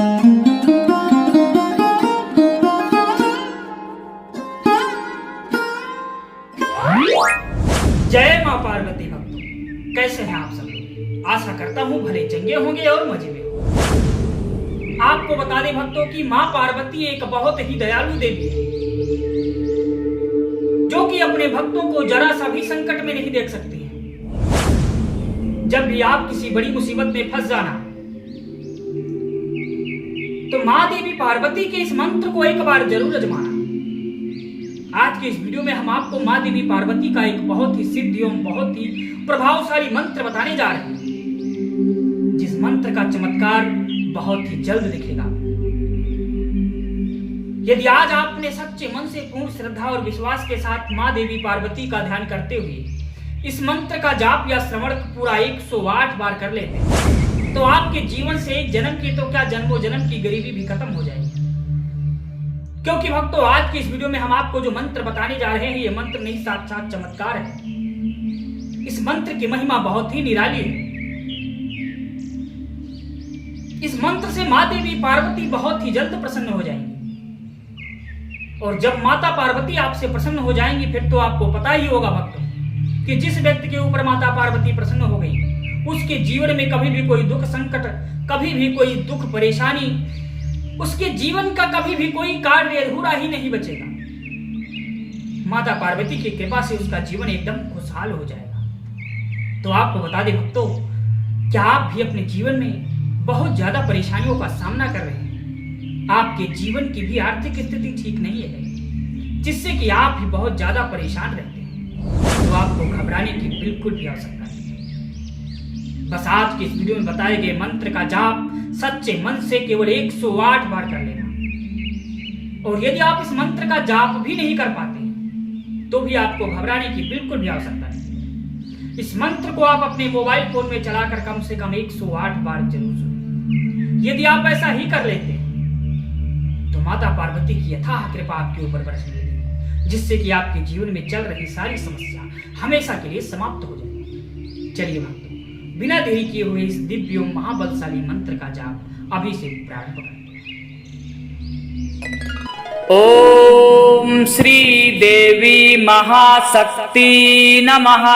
जय मां पार्वती भक्तों, कैसे हैं आप सब लोग। आशा करता हूं भले चंगे होंगे और मजे में होंगे। आपको बता दें भक्तों कि मां पार्वती एक बहुत ही दयालु देवी है, जो कि अपने भक्तों को जरा सा भी संकट में नहीं देख सकती हैं। जब भी आप किसी बड़ी मुसीबत में फंस जाना तो मां देवी पार्वती के इस मंत्र को एक बार जरूर आजमाना। आज के इस वीडियो में हम आपको मां देवी पार्वती का एक बहुत ही सिद्ध एवं बहुत ही प्रभावशाली मंत्र बताने जा रहे हैं, जिस मंत्र का चमत्कार बहुत ही जल्द दिखेगा। यदि आज आपने सच्चे मन से पूर्ण श्रद्धा और विश्वास के साथ मां देवी पार्वती का ध्यान करते हुए इस मंत्र का जाप या श्रवण पूरा 108 बार कर लेते हैं, तो आपके जीवन से एक जन्म की तो क्या जन्मों जन्म की गरीबी भी खत्म हो जाएगी। क्योंकक्योंकि आज की इस वीडियो में हम आपको जो मंत्र बताने जा रहे हैं, ये मंत्र नहीं साक्षात चमत्कार है। इस मंत्र की महिमा बहुत ही निराली है। इस मंत्र से मां देवी पार्वती बहुत ही जल्द प्रसन्न हो जाएंगी, और जब माता पार्वती आपसे प्रसन्न हो जाएंगी फिर तो आपको पता ही होगा भक्तों कि जिस व्यक्ति के ऊपर माता पार्वती प्रसन्न हो गई, उसके जीवन में कभी भी कोई दुख संकट, कभी भी कोई दुख परेशानी, उसके जीवन का कभी भी कोई कार्य अधूरा ही नहीं बचेगा। माता पार्वती की कृपा से उसका जीवन एकदम खुशहाल हो जाएगा। तो आपको बता दें भक्तों, क्या आप भी अपने जीवन में बहुत ज्यादा परेशानियों का सामना कर रहे हैं? आपके जीवन की भी आर्थिक स्थिति ठीक नहीं है, जिससे कि आप भी बहुत ज्यादा परेशान रहते हैं, तो आपको घबराने की बिल्कुल भी आवश्यकता नहीं। बस आज के इस वीडियो में बताए गए मंत्र का जाप सच्चे मन से केवल 108 बार कर लेना। और यदि आप इस मंत्र का जाप भी नहीं कर पाते तो भी आपको घबराने की बिल्कुल भी आवश्यकता नहीं। इस मंत्र को आप अपने मोबाइल फोन में चलाकर कम से कम 108 बार जरूर सुनें। यदि आप ऐसा ही कर लेते हैं तो माता पार्वती की यथाह कृपा आपके ऊपर बरसने लगेगी, जिससे कि आपके जीवन में चल रही सारी समस्या हमेशा के लिए समाप्त हो जाएगी। चलिए भक्तों, बिना देरी किए हुए इस दिव्य एवं महाबलशाली मंत्र का जाप अभी से प्रारंभ करते हैं। ओम श्री देवी महाशक्ति नमः।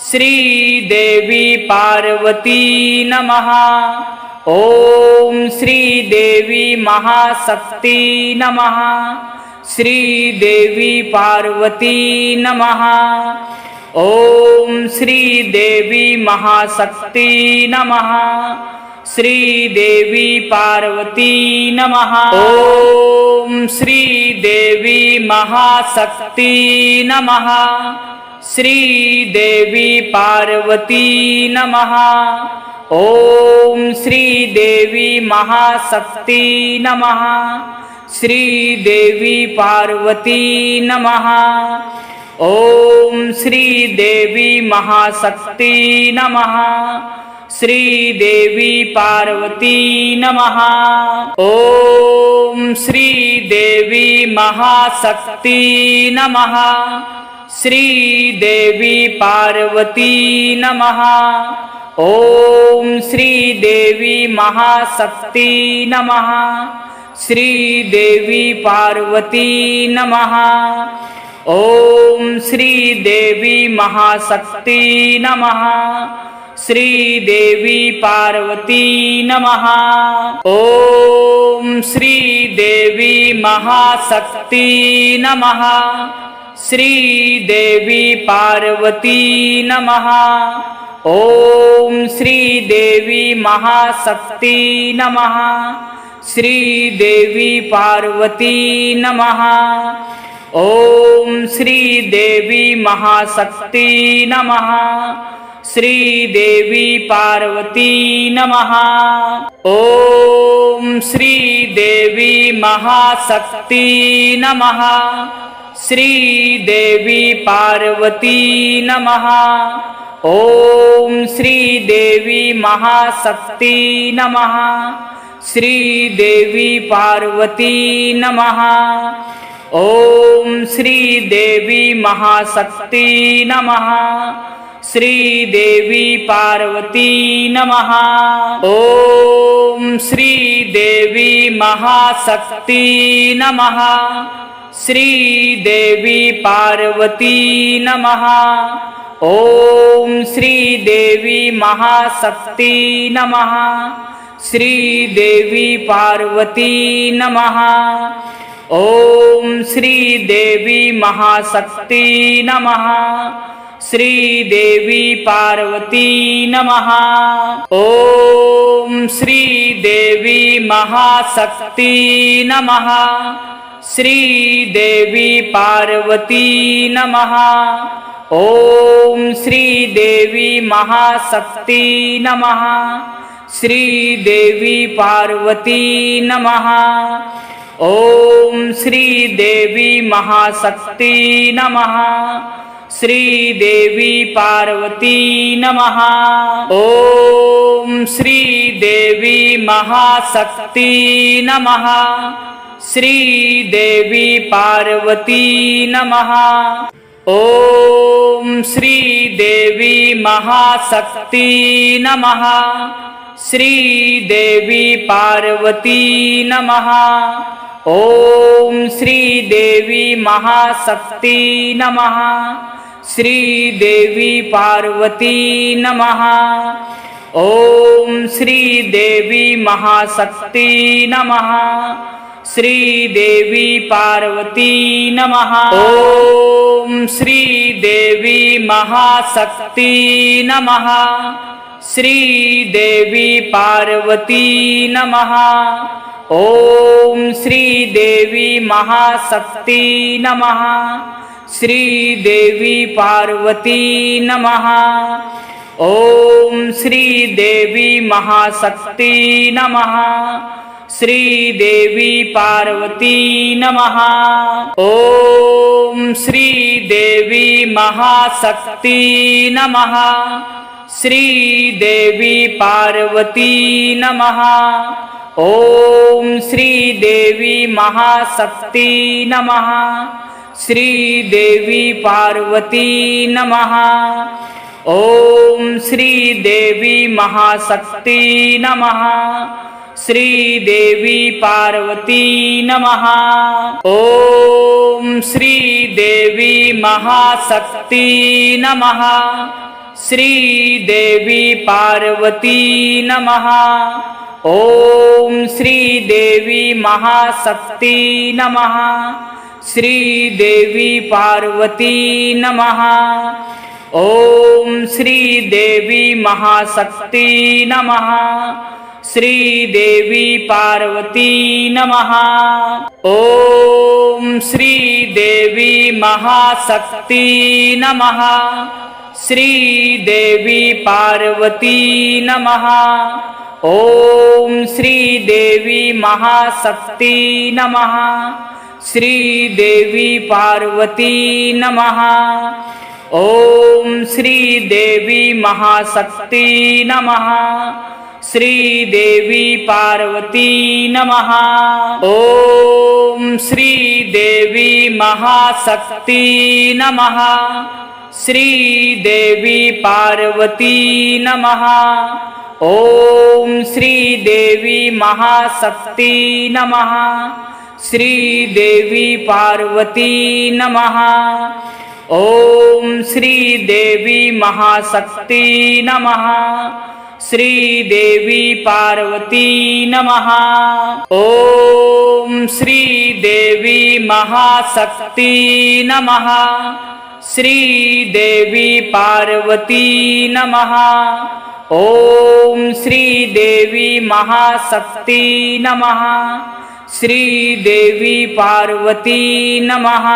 श्री देवी पार्वती नमः। ओम श्री देवी महाशक्ति नमः। श्री देवी पार्वती नमः। ओम श्री देवी महाशक्ति नमः। श्री देवी पार्वती नमः। ओम श्री देवी महाशक्ति नमः। श्री देवी पार्वती नमः। ओम श्री देवी महाशक्ति नमः। श्री देवी पार्वती नमः। ओम श्री देवी महाशक्ति नमः। श्री देवी पार्वती नमः। ओम श्री देवी महाशक्ति नमः। श्री देवी पार्वती नमः। ओम श्री देवी महाशक्ति नमः। श्री देवी पार्वती नमः। ओम श्री देवी महाशक्ति नमः। श्री देवी पार्वती नमः। ओम श्री देवी महाशक्ति नमः। श्री देवी पार्वती नमः। ओम श्री देवी महाशक्ति नमः। श्री देवी पार्वती नमः। ओम श्री देवी महाशक्ति नमः। श्री देवी पार्वती नमः। ओम श्री देवी महाशक्ति नमः। श्री देवी पार्वती नमः। ओम श्री देवी महाशक्ति नमः। श्री देवी पार्वती नमः। ओम श्री देवी महाशक्ति नमः। श्री देवी पार्वती नमः। ओम श्री देवी महाशक्ति नमः। श्री देवी पार्वती नमः। ओम श्री देवी महाशक्ति नमः। श्री देवी पार्वती नमः। ओम श्री देवी महाशक्ति नमः। श्री देवी पार्वती नमः। ओम श्री देवी महाशक्ति नमः। श्री देवी पार्वती नमः। ओम श्री देवी महाशक्ति नमः। श्री देवी पार्वती नमः। ओम श्री देवी महाशक्ति नमः। श्री देवी पार्वती नमः। ओम श्री देवी महाशक्ति नमः। श्री देवी पार्वती नमः। ओम श्री देवी महाशक्ति नमः। श्री देवी पार्वती नमः। ओम श्री देवी महाशक्ति नमः। श्री देवी पार्वती नमः। ओम श्री देवी महाशक्ति नमः। श्री देवी पार्वती नमः। ओम श्री देवी महाशक्ति नमः। श्री देवी पार्वती नमः। ओम श्री देवी महाशक्ति नमः। श्री देवी पार्वती नमः। ओम श्री देवी महाशक्ति नमः। श्री देवी पार्वती नमः। ओम श्री देवी महाशक्ति नमः। श्री देवी पार्वती नमः। ओम श्री देवी महाशक्ति नमः। श्री देवी पार्वती नमः। ओम श्री देवी महाशक्ति नमः। श्री देवी पार्वती नमः। ओम श्री देवी महाशक्ति नमः। श्री देवी पार्वती नमः। ओम श्री देवी महाशक्ति नमः। श्री देवी पार्वती नमः। ओम श्री देवी महाशक्ति नमः। श्री देवी पार्वती नमः। ओम श्री देवी महाशक्ति नमः। श्री देवी पार्वती नमः। ओम श्री देवी महाशक्ति नमः। श्री देवी पार्वती नमः। ओम श्री देवी महाशक्ति नमः। श्री देवी पार्वती नमः। ओम श्री देवी महाशक्ति नमः। श्री देवी पार्वती नमः। ओम श्री देवी महाशक्ति नमः। श्री देवी पार्वती नमः। ओम श्री देवी महाशक्ति नमः। श्री देवी पार्वती नमः। ओम श्री देवी महाशक्ति नमः। श्री देवी पार्वती नमः। ओम श्री देवी महाशक्ति नमः। श्री देवी पार्वती नमः।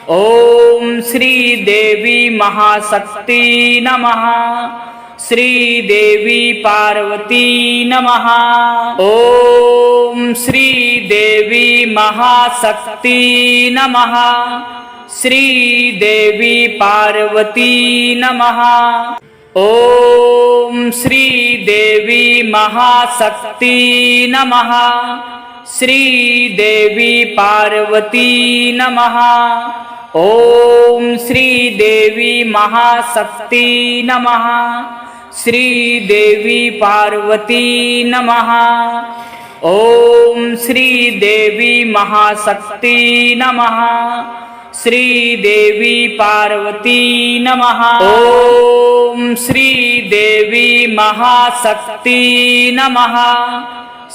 ओम श्री देवी महाशक्ति नमः। श्री देवी पार्वती नमः। ओम श्री देवी महाशक्ति नमः। श्री देवी पार्वती नमः। ओम श्री देवी महाशक्ति नमः। श्री देवी पार्वती नमः। ओम श्री देवी महाशक्ति नमः। श्री देवी पार्वती नमः। ओम श्री देवी महाशक्ति नमः। श्री देवी पार्वती नमः। ओम श्री देवी महाशक्ति नमः।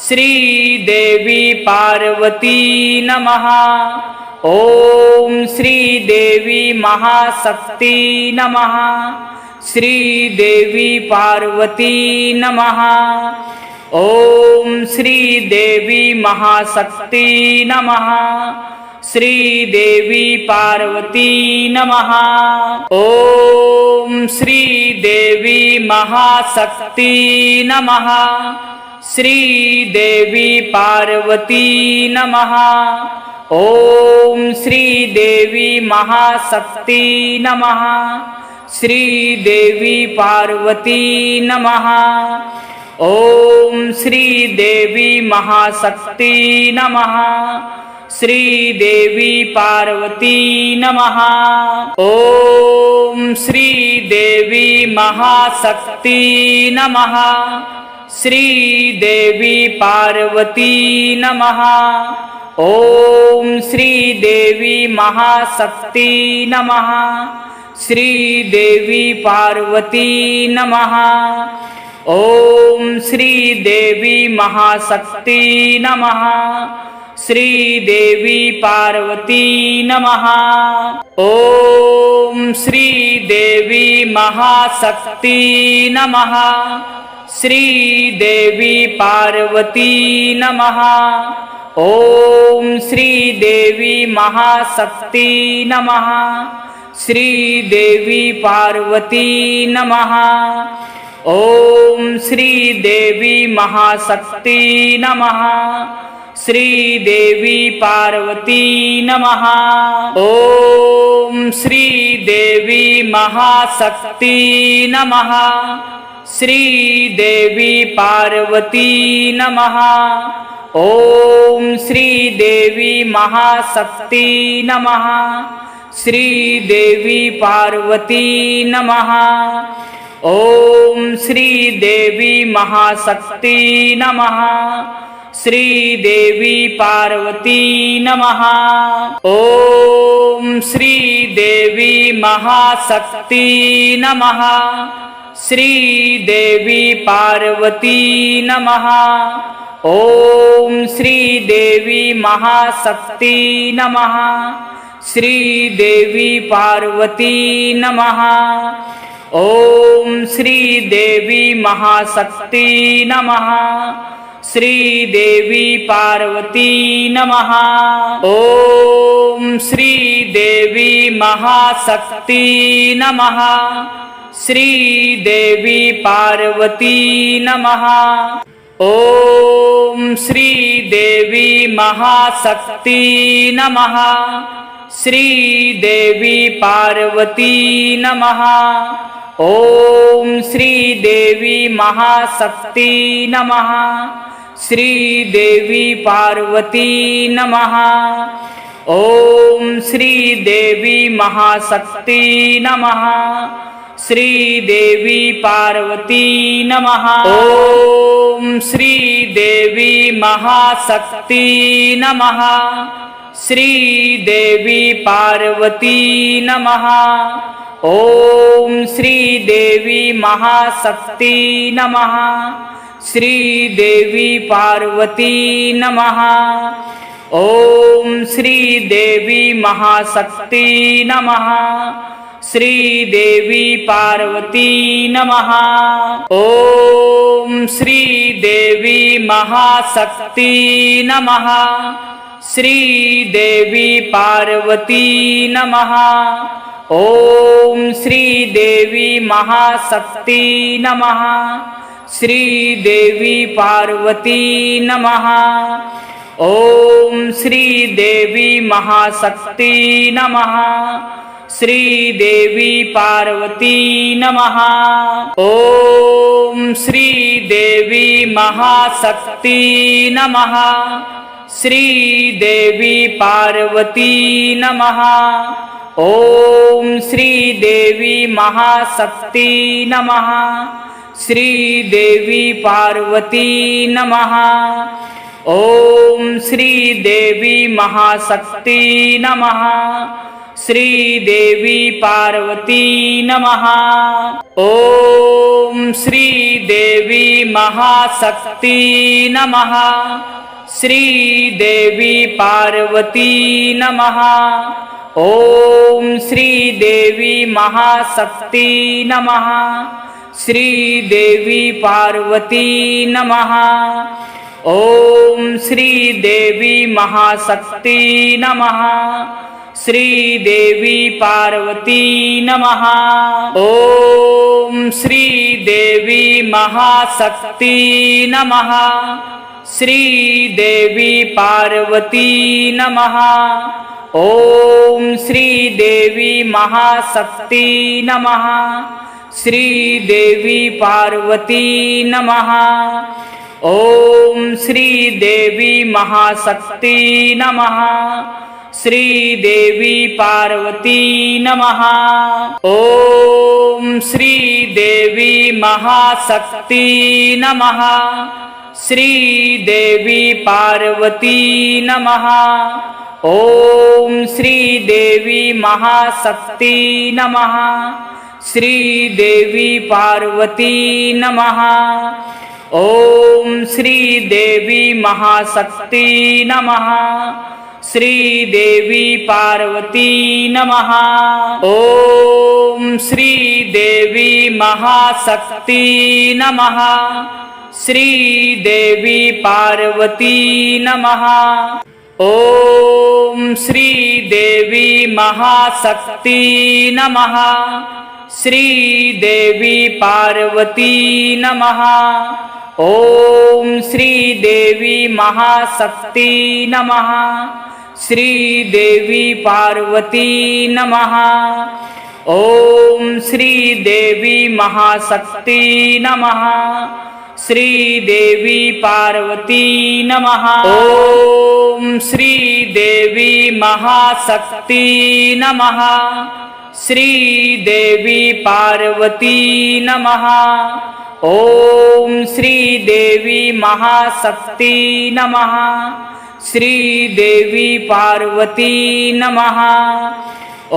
श्री देवी पार्वती नमः। ओम श्री देवी महाशक्ति नमः। श्री देवी पार्वती नमः। ओम श्री देवी महाशक्ति नमः। श्री देवी पार्वती नमः। ओम श्री देवी महाशक्ति नमः। श्री देवी पार्वती नमः। ओम श्री देवी महाशक्ति नमः। श्री देवी पार्वती नमः। ओम श्री देवी महाशक्ति नमः। श्री देवी पार्वती नमः। ओम श्री देवी महाशक्ति नमः। श्री देवी पार्वती नमः। ओम श्री देवी महाशक्ति नमः। श्री देवी पार्वती नमः। ओम श्री देवी महाशक्ति नमः। श्री देवी पार्वती नमः। ओम श्री देवी महाशक्ति नमः। श्री देवी पार्वती नमः। ओम श्री देवी महाशक्ति नमः। श्री देवी पार्वती नमः। ओम श्री देवी महाशक्ति नमः। श्री देवी पार्वती नमः। ओम श्री देवी महाशक्ति नमः। श्री देवी पार्वती नमः। ओम श्री देवी महाशक्ति नमः। श्री देवी पार्वती नमः। ओम श्री देवी महाशक्ति नमः। श्री देवी पार्वती नमः। ओम श्री देवी महाशक्ति नमः। श्री देवी पार्वती नमः। ओम श्री देवी महाशक्ति नमः। श्री देवी पार्वती नमः। ओम श्री देवी महाशक्ति नमः। श्री देवी पार्वती नमः। ओम श्री देवी महाशक्ति नमः। श्री देवी पार्वती नमः। ओम श्री देवी महाशक्ति नमः। श्री देवी पार्वती नमः। ओम श्री देवी महाशक्ति नमः। श्री देवी पार्वती नमः। ओम श्री देवी महाशक्ति नमः। श्री देवी पार्वती नमः। ओम श्री देवी महाशक्ति नमः। श्री देवी पार्वती नमः। ओम श्री देवी महाशक्ति नमः। श्री देवी पार्वती नमः। ओम श्री देवी महाशक्ति नमः। श्री देवी पार्वती नमः। ओम श्री देवी महाशक्ति नमः। श्री देवी पार्वती नमः। ओम श्री देवी महाशक्ति नमः। श्री देवी पार्वती नमः। ओम श्री देवी महाशक्ति नमः। श्री देवी पार्वती नमः। ओम श्री देवी महाशक्ति नमः। श्री देवी पार्वती नमः। ओम श्री देवी महाशक्ति नमः। श्री देवी पार्वती नमः। ओम श्री देवी महाशक्ति नमः। श्री देवी पार्वती नमः। ओम श्री देवी महाशक्ति नमः। श्री देवी पार्वती नमः। ओम श्री देवी महाशक्ति नमः। श्री देवी पार्वती नमः। ओम श्री देवी महाशक्ति नमः। श्री देवी पार्वती नमः। ओम श्री देवी महाशक्ति नमः। श्री देवी पार्वती नमः। ओम श्री देवी महाशक्ति नमः। श्री देवी पार्वती नमः। ओम श्री देवी महाशक्ति नमः। श्री देवी पार्वती नमः। ओम श्री देवी महाशक्ति नमः। श्री देवी पार्वती नमः। ओम श्री देवी महाशक्ति नमः। श्री देवी पार्वती नमः। ओम श्री देवी महाशक्ति नमः। श्री देवी पार्वती नमः। ओम श्री देवी महाशक्ति नमः। श्री देवी पार्वती नमः। ओम श्री देवी महाशक्ति नमः। श्री देवी पार्वती नमः। ओम श्री देवी महाशक्ति नमः। श्री देवी पार्वती नमः। ओम श्री देवी महाशक्ति नमः। श्री देवी पार्वती नमः। ओम श्री देवी महाशक्ति नमः। श्री देवी पार्वती नमः। ओम श्री देवी महाशक्ति नमः। श्री देवी पार्वती नमः।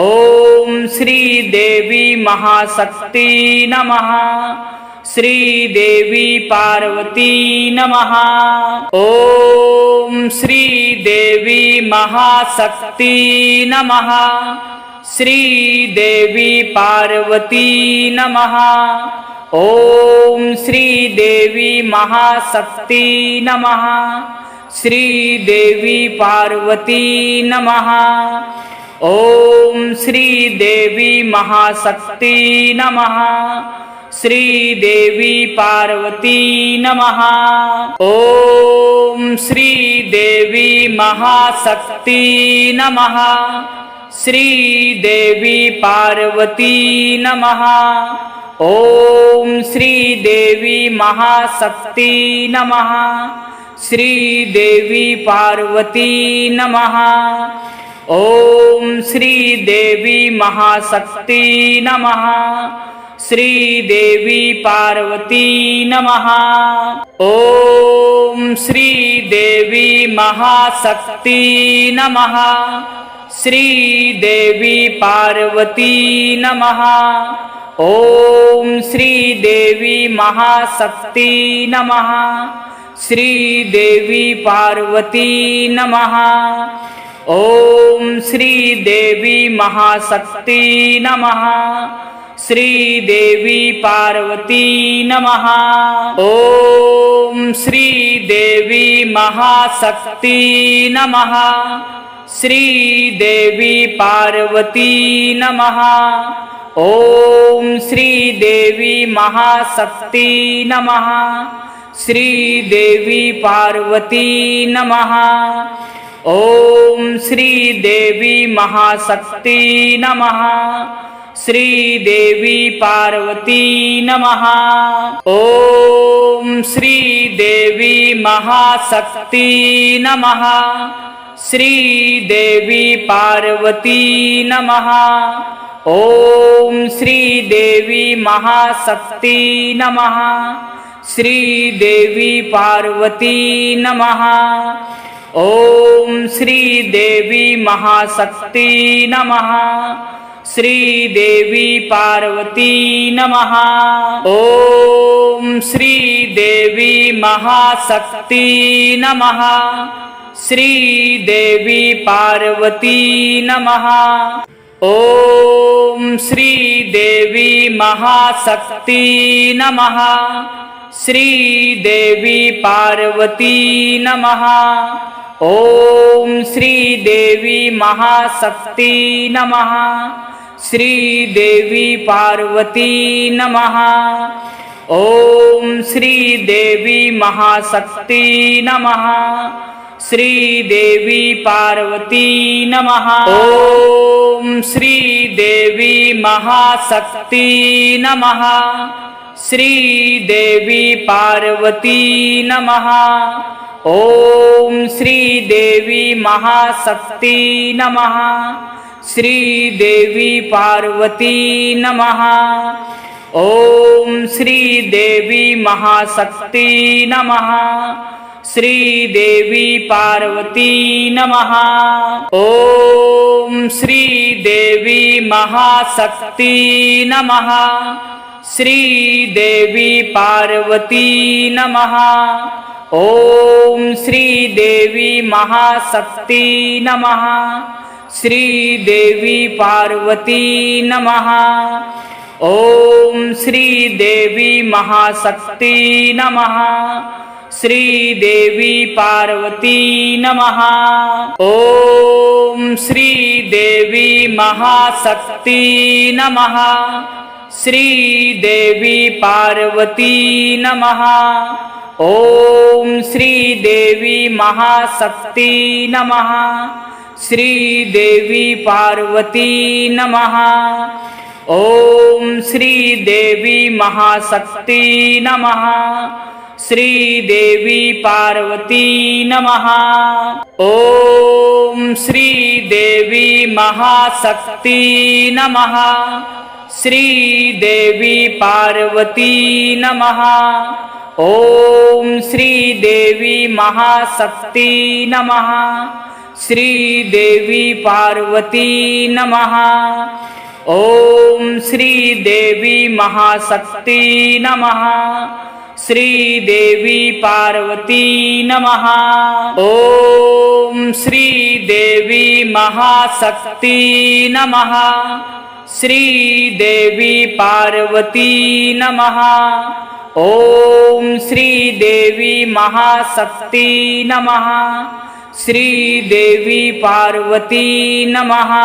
ओम श्री देवी महाशक्ति नमः। श्री देवी पार्वती नमः। ओम श्री देवी महाशक्ति नमः। श्री देवी पार्वती नमः। ओम श्री देवी महाशक्ति नमः। श्री देवी पार्वती नमः। ओम श्री देवी महाशक्ति नमः। श्री देवी पार्वती नमः। ओम श्री देवी महाशक्ति नमः। श्री देवी पार्वती नमः। ओम श्री देवी महाशक्ति नमः। श्री देवी पार्वती नमः। ओम श्री देवी महाशक्ति नमः। श्री देवी पार्वती नमः। ओम श्री देवी महाशक्ति नमः। श्री देवी पार्वती नमः। ओम श्री देवी महाशक्ति नमः। श्री देवी पार्वती नमः। ओम श्री देवी महाशक्ति नमः। श्री देवी पार्वती नमः। ओम श्री देवी महाशक्ति नमः। श्री देवी पार्वती नमः। ओम श्री देवी महाशक्ति नमः। श्री देवी पार्वती नमः। ओम श्री देवी महाशक्ति नमः। श्री देवी पार्वती नमः। ओम श्री देवी महाशक्ति नमः। श्री देवी पार्वती नमः। ओम श्री देवी महाशक्ति नमः। श्री देवी पार्वती नमः। ओम श्री देवी महाशक्ति नमः। श्री देवी पार्वती नमः। ओम श्री देवी महाशक्ति नमः। श्री देवी पार्वती नमः। ओम श्री देवी महाशक्ति नमः। श्री देवी पार्वती नमः। ओम श्री देवी महाशक्ति नमः। श्री देवी पार्वती नमः। ओम श्री देवी महाशक्ति नमः। श्री देवी पार्वती नमः। ओम श्री देवी महाशक्ति नमः। श्री देवी पार्वती नमः। ओम श्री देवी महाशक्ति नमः। श्री देवी पार्वती नमः। ओम श्री देवी महाशक्ति नमः। श्री देवी पार्वती नमः। ओम श्री देवी महाशक्ति नमः। श्री देवी पार्वती नमः। ओम श्री देवी महाशक्ति नमः। श्री देवी पार्वती नमः। ओम श्री देवी महाशक्ति नमः। श्री देवी पार्वती नमः। ओम श्री देवी महाशक्ति नमः। श्री देवी पार्वती नमः। ओम श्री देवी महाशक्ति नमः। श्री देवी पार्वती नमः। ओम श्री देवी महाशक्ति नमः। श्री देवी पार्वती नमः। ओम श्री देवी महाशक्ति नमः। श्री देवी पार्वती नमः। ओम श्री देवी महाशक्ति नमः। श्री देवी पार्वती नमः। ओम श्री देवी महाशक्ति नमः। श्री देवी पार्वती नमः। ओम श्री देवी महाशक्ति नमः। श्री देवी पार्वती नमः। ओम श्री देवी महाशक्ति नमः। श्री देवी पार्वती नमः।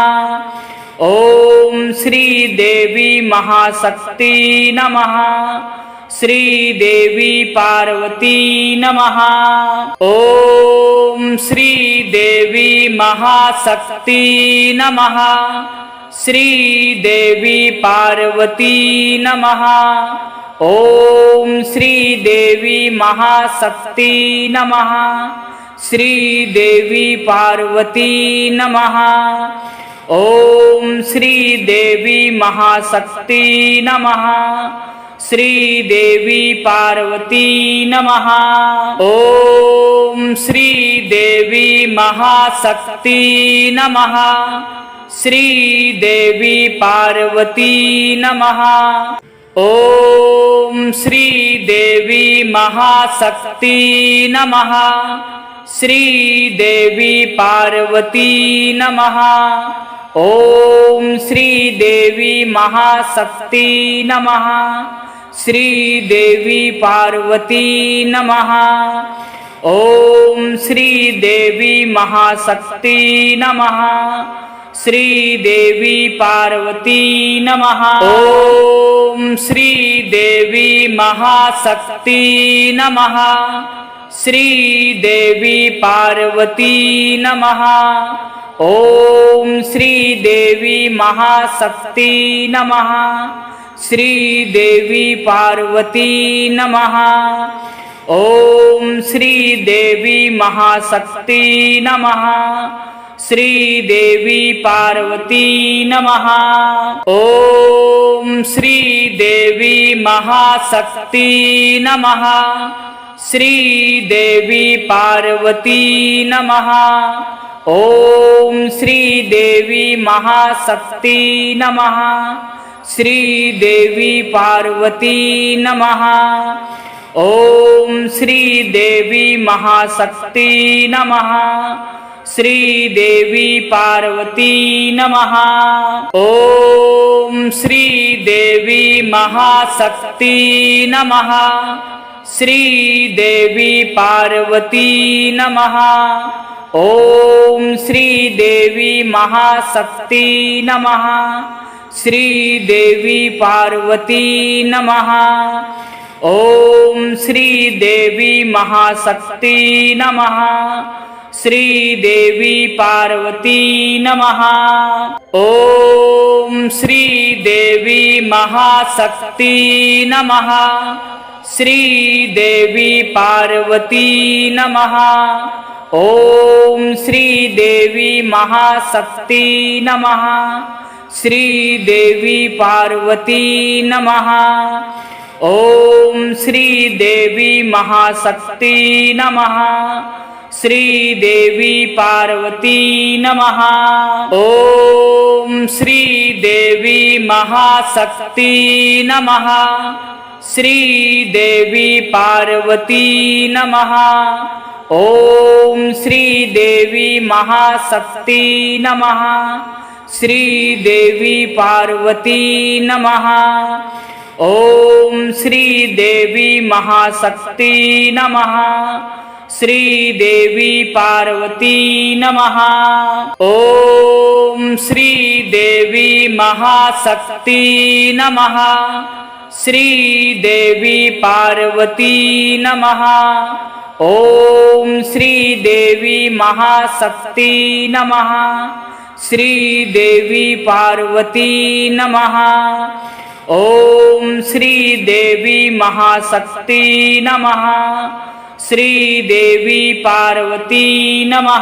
ओम श्री देवी महाशक्ति नमः। श्री देवी पार्वती नमः। ओम श्री देवी महाशक्ति नमः। श्री देवी पार्वती नमः। ओम श्री देवी महाशक्ति नमः। श्री देवी पार्वती नमः। ओम श्री देवी महाशक्ति नमः। श्री देवी पार्वती नमः। ओम श्री देवी महाशक्ति नमः। श्री देवी पार्वती नमः। ओम श्री देवी महाशक्ति नमः। श्री देवी पार्वती नमः। ओम श्री देवी महाशक्ति नमः। श्री देवी पार्वती नमः। ओम श्री देवी महाशक्ति नमः। श्री देवी पार्वती नमः। ओम श्री देवी महाशक्ति नमः। श्री देवी पार्वती नमः। ओम श्री देवी महाशक्ति नमः। श्री देवी पार्वती नमः। ओम श्री देवी महाशक्ति नमः। श्री देवी पार्वती नमः। ओम श्री देवी महाशक्ति नमः। श्री देवी पार्वती नमः। ओम श्री देवी महाशक्ति नमः। श्री देवी पार्वती नमः। ओम श्री देवी महाशक्ति नमः। श्री देवी पार्वती नमः। ओम श्री देवी महाशक्ति नमः। श्री देवी पार्वती नमः। ओम श्री देवी महाशक्ति नमः। श्री देवी पार्वती नमः। ओम श्री देवी महाशक्ति नमः। श्री देवी पार्वती नमः। ओम श्री देवी महाशक्ति नमः। श्री देवी पार्वती नमः। ओम श्री देवी महाशक्ति नमः। श्री देवी पार्वती नमः। ओम श्री देवी महाशक्ति नमः। श्री देवी पार्वती नमः। ओम श्री देवी महाशक्ति नमः। श्री देवी पार्वती नमः। ओम श्री देवी महाशक्ति नमः। श्री देवी पार्वती नमः। ओम श्री देवी महाशक्ति नमः। श्री देवी पार्वती नमः। ओम श्री देवी महाशक्ति नमः। श्री देवी पार्वती नमः। ओम श्री देवी महाशक्ति नमः। श्री देवी पार्वती नमः। ओम श्री देवी महाशक्ति नमः। श्री देवी पार्वती नमः।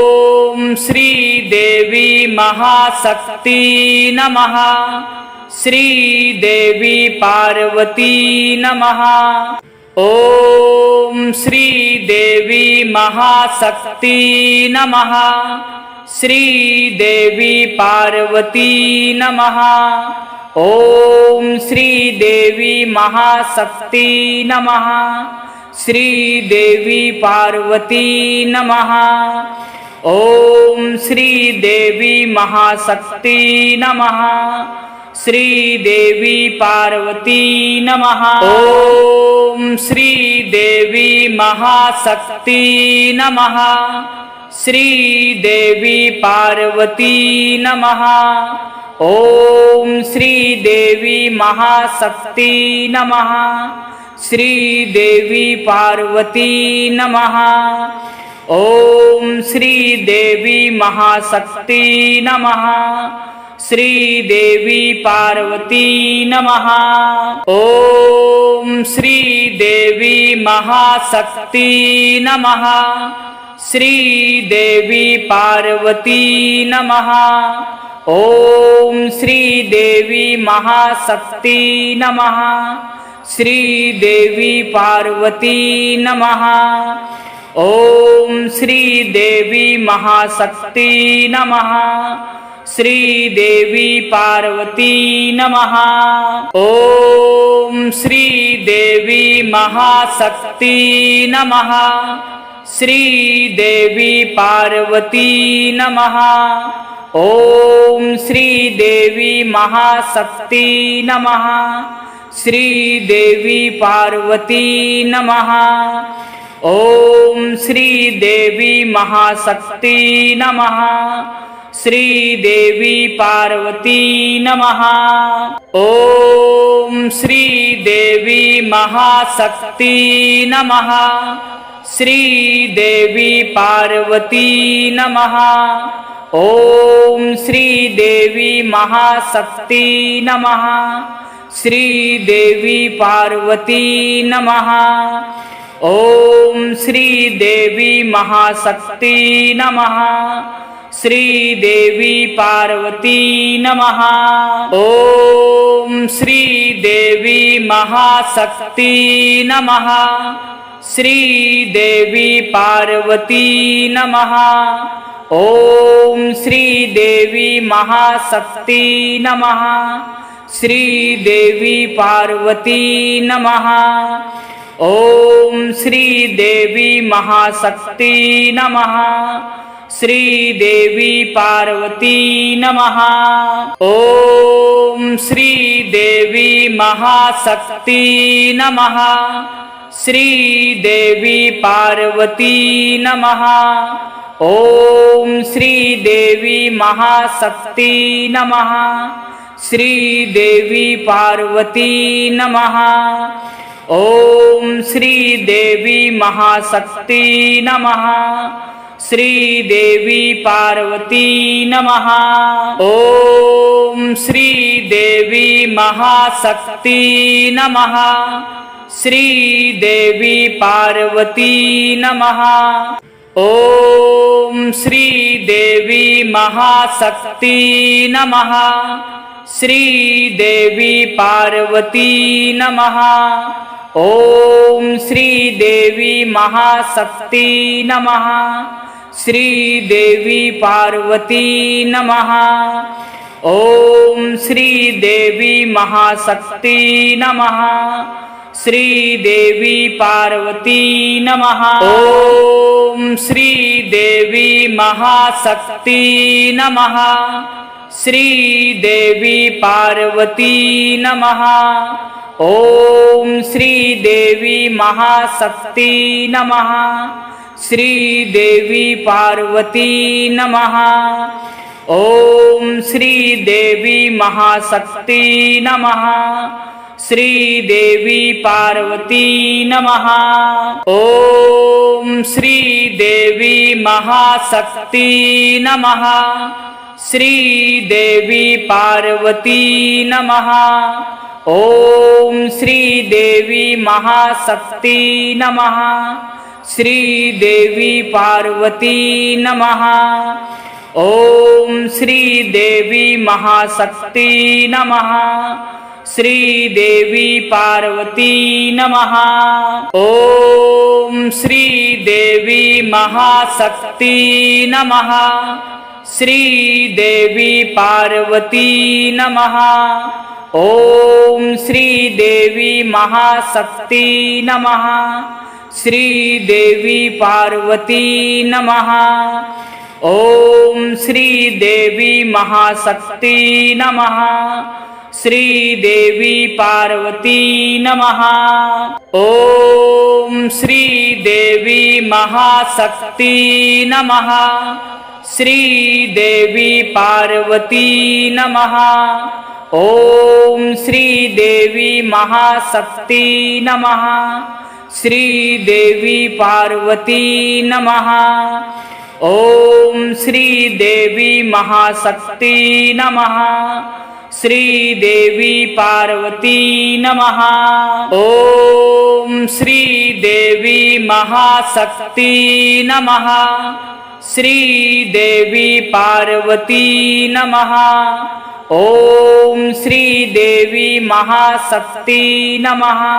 ओम श्री देवी महाशक्ति नमः। श्री देवी पार्वती नमः। ओम श्री देवी महाशक्ति नमः। श्री देवी पार्वती नमः। ओम श्री देवी महाशक्ति नमः। श्री देवी पार्वती नमः। ओम श्री देवी महाशक्ति नमः। श्री देवी पार्वती नमः। ओम श्री देवी महाशक्ति नमः। श्री देवी पार्वती नमः। ओम श्री देवी महाशक्ति नमः। श्री देवी पार्वती नमः। ओम श्री देवी महाशक्ति नमः। श्री देवी पार्वती नमः। ओम श्री देवी महाशक्ति नमः। श्री देवी पार्वती नमः। ओम श्री देवी महाशक्ति नमः। श्री देवी पार्वती नमः। ओम श्री देवी महाशक्ति नमः। श्री देवी पार्वती नमः। ओम श्री देवी महाशक्ति नमः। श्री देवी पार्वती नमः। ओम श्री देवी महाशक्ति नमः। श्री देवी पार्वती नमः। ओम श्री देवी महाशक्ति नमः। श्री देवी पार्वती नमः। ओम श्री देवी महाशक्ति नमः। श्री देवी पार्वती नमः। ओम श्री देवी महाशक्ति नमः। श्री देवी पार्वती नमः। ओम श्री देवी महाशक्ति नमः। श्री देवी पार्वती नमः। ओम श्री देवी महाशक्ति नमः। श्री देवी पार्वती नमः। ओम श्री देवी महाशक्ति नमः। श्री देवी पार्वती नमः। ओम श्री देवी महाशक्ति नमः। श्री देवी पार्वती नमः। ओम श्री देवी महाशक्ति नमः। श्री देवी पार्वती नमः। ओम श्री देवी महाशक्ति नमः। श्री देवी पार्वती नमः। ओम श्री देवी महाशक्ति नमः। श्री देवी पार्वती नमः। ओम श्री देवी महाशक्ति नमः। श्री देवी पार्वती नमः। ओम श्री देवी महाशक्ति नमः। श्री देवी पार्वती नमः। ओम श्री देवी महाशक्ति नमः। श्री देवी पार्वती नमः। ओम श्री देवी महाशक्ति नमः। श्री देवी पार्वती नमः। ओम श्री देवी महाशक्ति नमः। श्री देवी पार्वती नमः। ओम श्री देवी महाशक्ति नमः। श्री देवी पार्वती नमः। ओम श्री देवी महाशक्ति नमः। श्री देवी पार्वती नमः। ओम श्री देवी महाशक्ति नमः। श्री देवी पार्वती नमः। ओम श्री देवी महाशक्ति नमः। श्री देवी पार्वती नमः। ओम श्री देवी महाशक्ति नमः। श्री देवी पार्वती नमः। ओम श्री देवी महाशक्ति नमः। श्री देवी पार्वती नमः। ओम श्री देवी महाशक्ति नमः। श्री देवी पार्वती नमः। ओम श्री देवी महाशक्ति नमः। श्री देवी पार्वती नमः। ओम श्री देवी महाशक्ति नमः। श्री देवी पार्वती नमः। ओम श्री देवी महाशक्ति नमः। श्री देवी पार्वती नमः। ओम श्री देवी महाशक्ति नमः। श्री देवी पार्वती नमः। ओम श्री देवी महाशक्ति नमः। श्री देवी पार्वती नमः। ओम श्री देवी महाशक्ति नमः।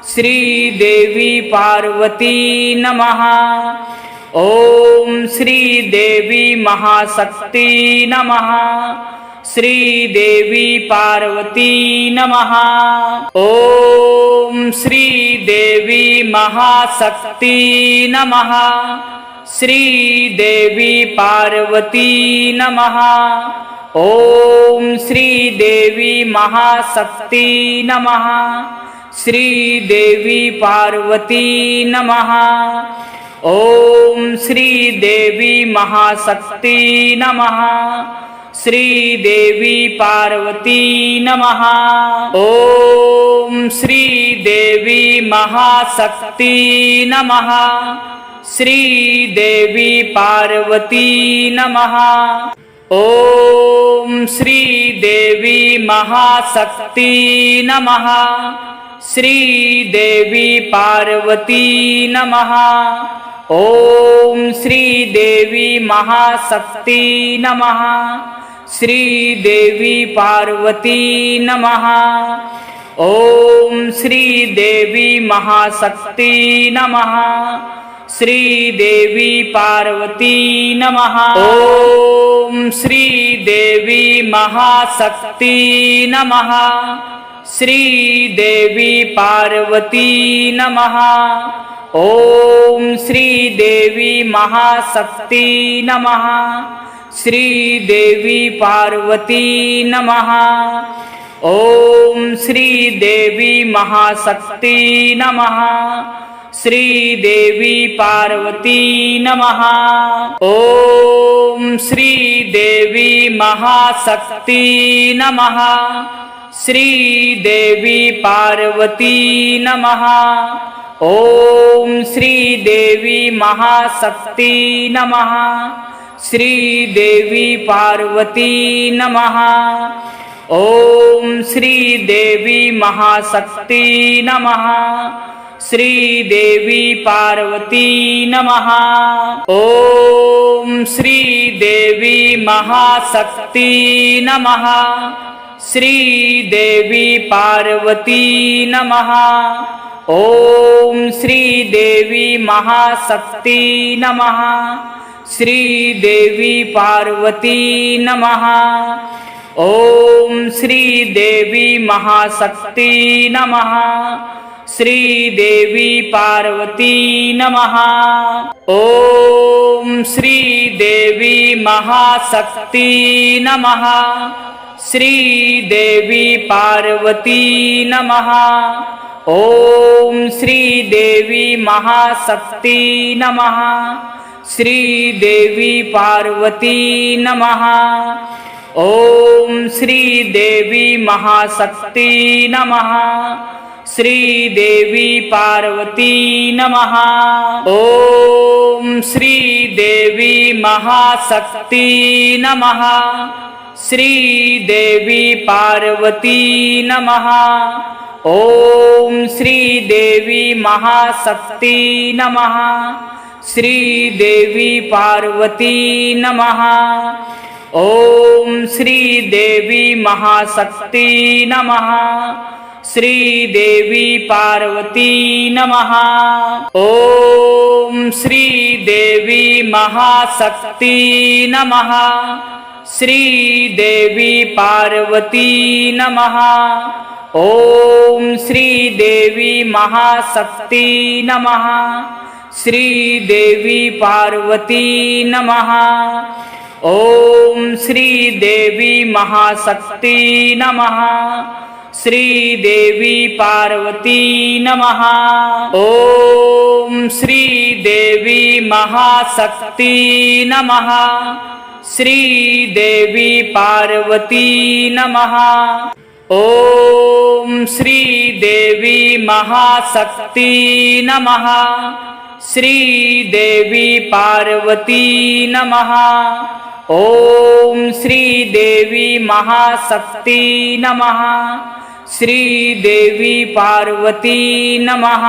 श्री देवी पार्वती नमः। ओम श्री देवी महाशक्ति नमः। श्री देवी पार्वती नमः। ओम श्री देवी महाशक्ति नमः। श्री देवी पार्वती नमः। ओम श्री देवी महाशक्ति नमः। श्री देवी पार्वती नमः। ओम श्री देवी महाशक्ति नमः। श्री देवी पार्वती नमः। ओम श्री देवी महाशक्ति नमः। श्री देवी पार्वती नमः। ओम श्री देवी महाशक्ति नमः। श्री देवी पार्वती नमः। ओम श्री देवी महाशक्ति नमः। श्री देवी पार्वती नमः। ओम श्री देवी महाशक्ति नमः। श्री देवी पार्वती नमः। ओम श्री देवी महाशक्ति नमः। श्री देवी पार्वती नमः। ओम श्री देवी महाशक्ति नमः। श्री देवी पार्वती नमः। ओम श्री देवी महाशक्ति नमः। श्री देवी पार्वती नमः। ओम श्री देवी महाशक्ति नमः। श्री देवी पार्वती नमः। ओम श्री देवी महाशक्ति नमः। श्री देवी पार्वती नमः। ओम श्री देवी महाशक्ति नमः। श्री देवी पार्वती नमः। ओम श्री देवी महाशक्ति नमः। श्री देवी पार्वती नमः। ओम श्री देवी महाशक्ति नमः। श्री देवी पार्वती नमः। ओम श्री देवी महाशक्ति नमः। श्री देवी पार्वती नमः। ओम श्री देवी महाशक्ति नमः। श्री देवी पार्वती नमः। ओम श्री देवी महाशक्ति नमः। श्री देवी पार्वती नमः। ओम श्री देवी महाशक्ति नमः। श्री देवी पार्वती नमः। ओम श्री देवी महाशक्ति नमः। श्री देवी पार्वती नमः। ओम श्री देवी महाशक्ति नमः। श्री देवी पार्वती नमः। ओम श्री देवी महाशक्ति नमः। श्री देवी पार्वती नमः। ओम श्री देवी महाशक्ति नमः। श्री देवी पार्वती नमः। ओम श्री देवी महाशक्ति नमः। श्री देवी पार्वती नमः। ओम श्री देवी महाशक्ति नमः। श्री देवी पार्वती नमः। ओम श्री देवी महाशक्ति नमः। श्री देवी पार्वती नमः। ओम श्री देवी महाशक्ति नमः। श्री देवी पार्वती नमः। ओम श्री देवी महाशक्ति नमः। श्री देवी पार्वती नमः।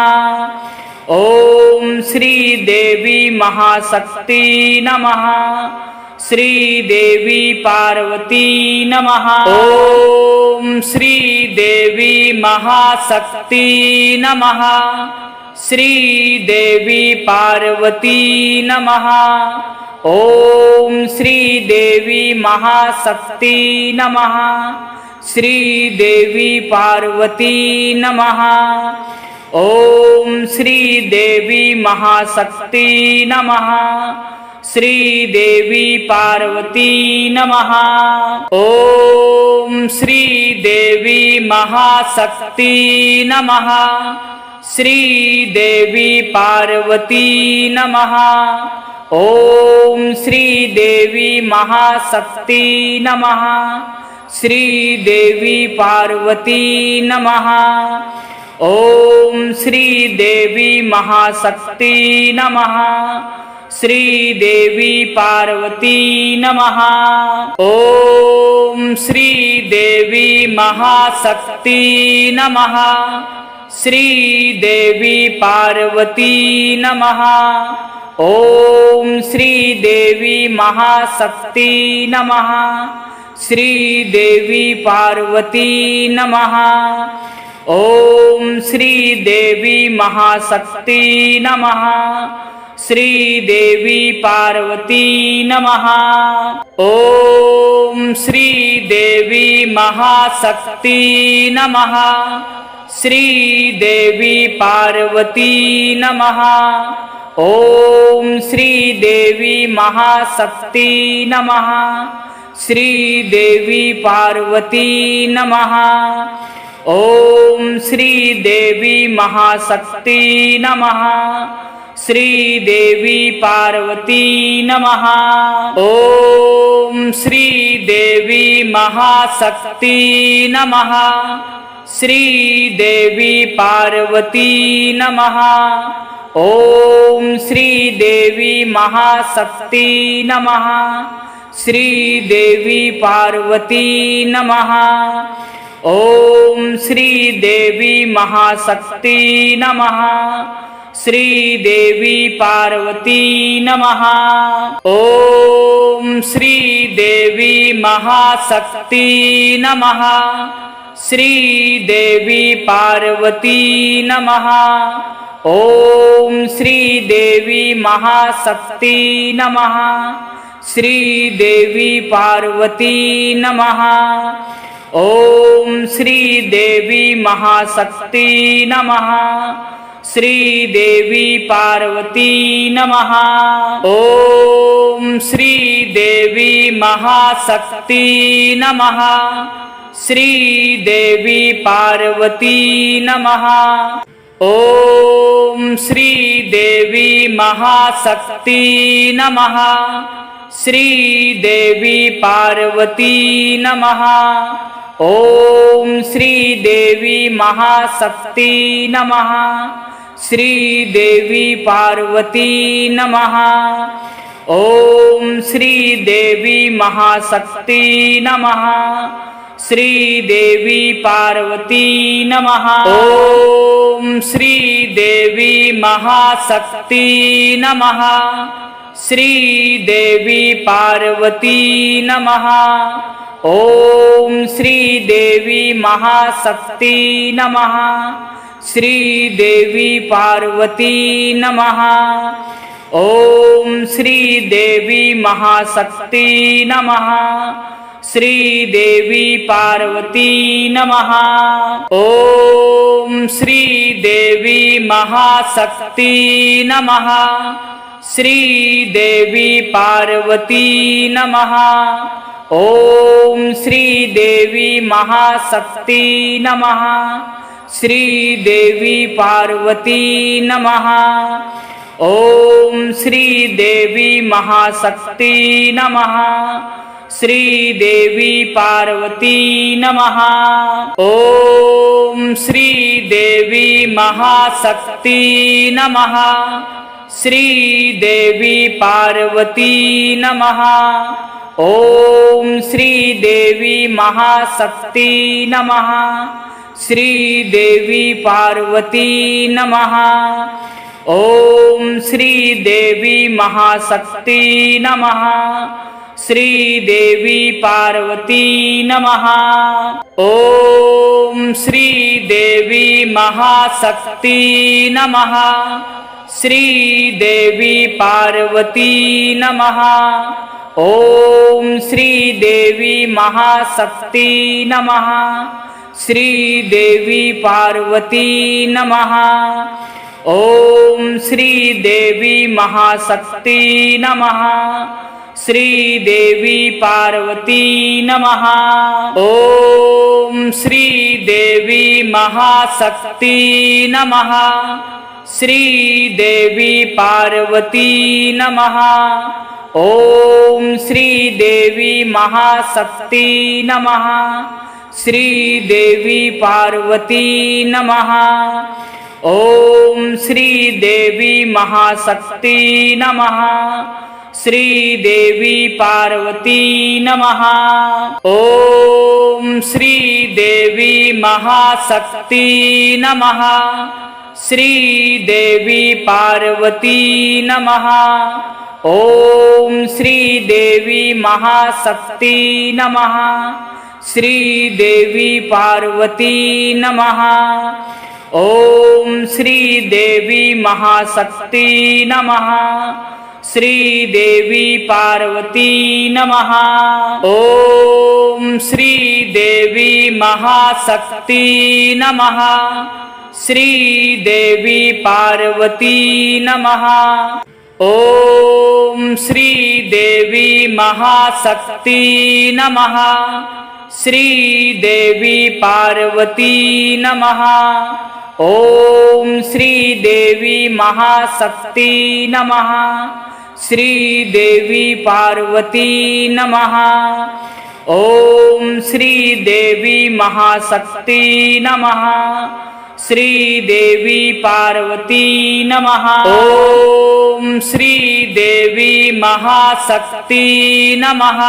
ओम श्री देवी महाशक्ति नमः। श्री देवी पार्वती नमः। ओम श्री देवी महाशक्ति नमः। श्री देवी पार्वती नमः। ओम श्री देवी महाशक्ति नमः। श्री देवी पार्वती नमः। ओम श्री देवी महाशक्ति नमः। श्री देवी पार्वती नमः। ओम श्री देवी महाशक्ति नमः। श्री देवी पार्वती नमः। ओम श्री देवी महाशक्ति नमः। श्री देवी पार्वती नमः। ओम श्री देवी महाशक्ति नमः। श्री देवी पार्वती नमः। ओम श्री देवी महाशक्ति नमः। श्री देवी पार्वती नमः। ओम श्री देवी महाशक्ति नमः। श्री देवी पार्वती नमः। ओम श्री देवी महाशक्ति नमः। श्री देवी पार्वती नमः। ओम श्री देवी महाशक्ति नमः। श्री देवी पार्वती नमः। ओम श्री देवी महाशक्ति नमः। श्री देवी पार्वती नमः। ओम श्री देवी महाशक्ति नमः। श्री देवी पार्वती नमः। ओम श्री देवी महाशक्ति नमः। श्री देवी पार्वती नमः। ओम श्री देवी महाशक्ति नमः। श्री देवी पार्वती नमः। ओम श्री देवी महाशक्ति नमः। श्री देवी पार्वती नमः। ओम श्री देवी महाशक्ति नमः। श्री देवी पार्वती नमः। ओम श्री देवी महाशक्ति नमः। श्री देवी पार्वती नमः। ओम श्री देवी महाशक्ति नमः। श्री देवी पार्वती नमः। ओम श्री देवी महाशक्ति नमः। श्री देवी पार्वती नमः। ओम श्री देवी महाशक्ति नमः। श्री देवी पार्वती नमः। ओम श्री देवी महाशक्ति नमः। श्री देवी पार्वती नमः। ओम श्री देवी महाशक्ति नमः। श्री देवी पार्वती नमः। ओम श्री देवी महाशक्ति नमः। श्री देवी पार्वती नमः। ओम श्री देवी महाशक्ति नमः। श्री देवी पार्वती नमः। ओम श्री देवी महाशक्ति नमः। श्री देवी पार्वती नमः। ओम श्री देवी महाशक्ति नमः। श्री देवी पार्वती नमः। ओम श्री देवी महाशक्ति नमः। श्री देवी पार्वती नमः। ओम श्री देवी महाशक्ति नमः। श्री देवी पार्वती नमः। ओम श्री देवी महाशक्ति नमः। श्री देवी पार्वती नमः। ओम श्री देवी महाशक्ति नमः। श्री देवी पार्वती नमः। ओम श्री देवी महाशक्ति नमः। श्री देवी पार्वती नमः। ओम श्री देवी महाशक्ति नमः। श्री देवी पार्वती नमः। ओम श्री देवी महाशक्ति नमः। श्री देवी पार्वती नमः। ओम श्री देवी महाशक्ति नमः। श्री देवी पार्वती नमः। ओम श्री देवी महाशक्ति नमः। श्री देवी पार्वती नमः। ओम श्री देवी महाशक्ति नमः। श्री देवी पार्वती नमः। ओम श्री देवी महाशक्ति नमः। श्री देवी पार्वती नमः। ओम श्री देवी महाशक्ति नमः। श्री देवी पार्वती नमः। ओम श्री देवी महाशक्ति नमः। श्री देवी पार्वती नमः। ओम श्री देवी महाशक्ति नमः। श्री देवी पार्वती नमः। ओम श्री देवी महाशक्ति नमः। श्री देवी पार्वती नमः। ओम श्री देवी महाशक्ति नमः। श्री देवी पार्वती नमः। ओम श्री देवी महाशक्ति नमः। श्री देवी पार्वती नमः। ओम श्री देवी महाशक्ति नमः। श्री देवी पार्वती नमः। ओम श्री देवी महाशक्ति नमः।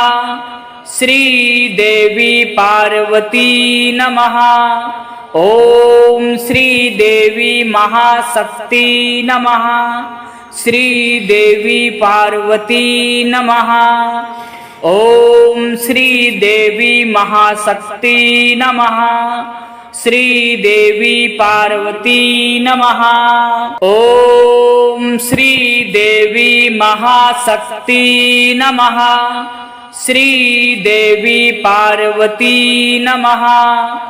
श्री देवी पार्वती नमः। ओम श्री देवी महाशक्ति नमः। श्री देवी पार्वती नमः। ओम श्री देवी महाशक्ति नमः। श्री देवी पार्वती नमः। ओम श्री देवी महाशक्ति नमः। श्री देवी पार्वती नमः।